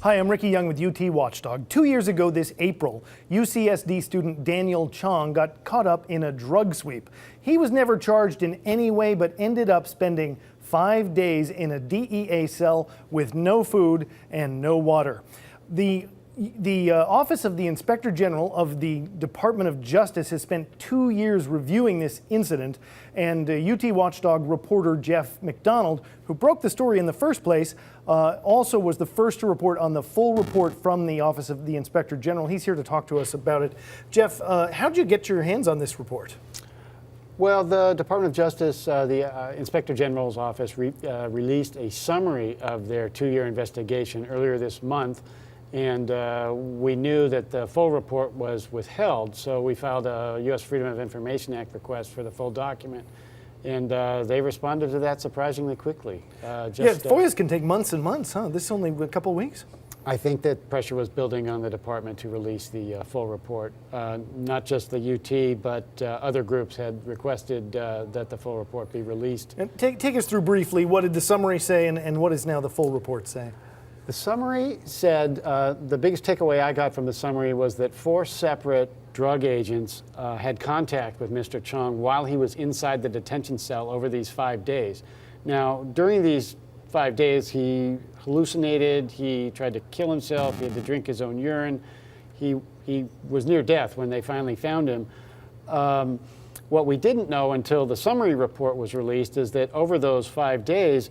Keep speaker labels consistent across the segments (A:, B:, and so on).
A: Hi, I'm Ricky Young with UT Watchdog. 2 years ago this April, UCSD student Daniel Chong got caught up in a drug sweep. He was never charged in any way, but ended up spending 5 days in a DEA cell with no food and no water. The Office of the Inspector General of the Department of Justice has spent 2 years reviewing this incident, and UT Watchdog reporter Jeff McDonald, who broke the story in the first place, also was the first to report on the full report from the Office of the Inspector General. He's here to talk to us about it. Jeff, how'd you get your hands on this report?
B: Well, the Department of Justice, the Inspector General's office released a summary of their 2-year investigation earlier this month. And we knew that the full report was withheld, so we filed a U.S. Freedom of Information Act request for the full document. And they responded to that surprisingly quickly.
A: FOIAs can take months and months, huh? This is only a couple of weeks?
B: I think that pressure was building on the department to release the full report. Not just the UT, but other groups had requested that the full report be released.
A: And take us through briefly, what did the summary say and what does now the full report say?
B: The summary said, the biggest takeaway I got from the summary was that 4 separate drug agents had contact with Mr. Chong while he was inside the detention cell over these 5 days. Now, during these 5 days, he hallucinated, he tried to kill himself, he had to drink his own urine. He was near death when they finally found him. What we didn't know until the summary report was released is that over those 5 days,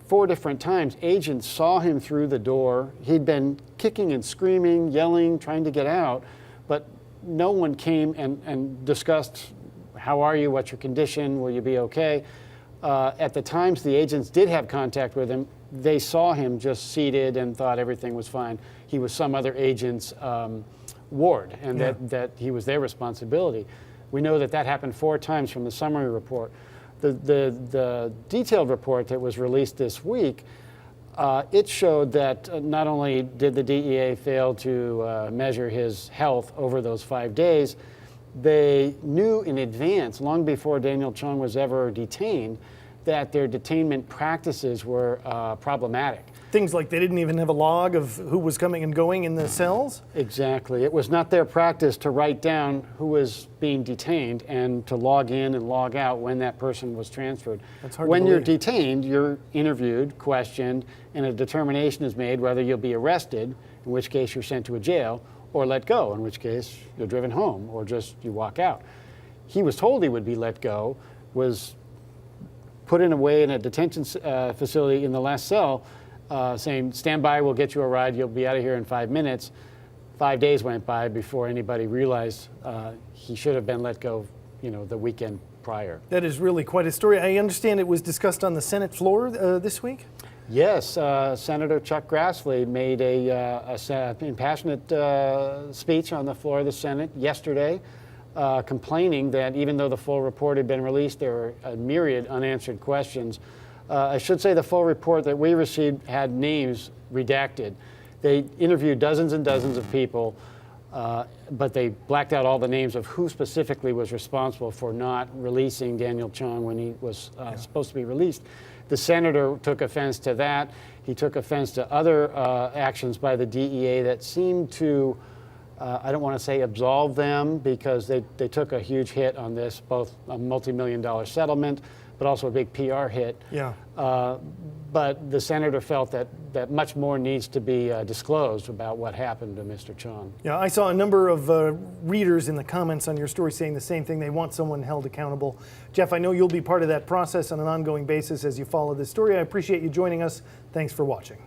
B: 4 different times, agents saw him through the door. He'd been kicking and screaming, yelling, trying to get out, but no one came and discussed, how are you, what's your condition, will you be okay? At the times the agents did have contact with him, they saw him just seated and thought everything was fine. He was some other agent's ward, and that he was their responsibility. We know that happened 4 times from the summary report. The detailed report that was released this week, it showed that not only did the DEA fail to measure his health over those 5 days, they knew in advance, long before Daniel Chong was ever detained, that their detainment practices were problematic.
A: Things like they didn't even have a log of who was coming and going in the cells?
B: Exactly. It was not their practice to write down who was being detained and to log in and log out when that person was transferred.
A: That's hard
B: when
A: to
B: you're
A: believe.
B: detained, you're interviewed, questioned, and a determination is made whether you'll be arrested, in which case you're sent to a jail, or let go, in which case you're driven home, or just you walk out. He was told he would be let go, was put away in a detention facility in the last cell, saying, stand by, we'll get you a ride, you'll be out of here in 5 minutes. 5 days went by before anybody realized he should have been let go, the weekend prior. That
A: is really quite a story. I understand it was discussed on the Senate floor this week?
B: Yes, Senator Chuck Grassley made a impassionate speech on the floor of the Senate yesterday, complaining that even though the full report had been released, there were a myriad unanswered questions. I should say the full report that we received had names redacted. They interviewed dozens and dozens of people, but they blacked out all the names of who specifically was responsible for not releasing Daniel Chong when he was supposed to be released. The senator took offense to that. He took offense to other actions by the DEA that seemed to, I don't want to say absolve them, because they took a huge hit on this, both a multi-million-dollar settlement, but also a big PR hit.
A: Yeah.
B: But the senator felt that much more needs to be disclosed about what happened to Mr. Chong.
A: Yeah, I saw a number of readers in the comments on your story saying the same thing. They want someone held accountable. Jeff, I know you'll be part of that process on an ongoing basis as you follow this story. I appreciate you joining us. Thanks for watching.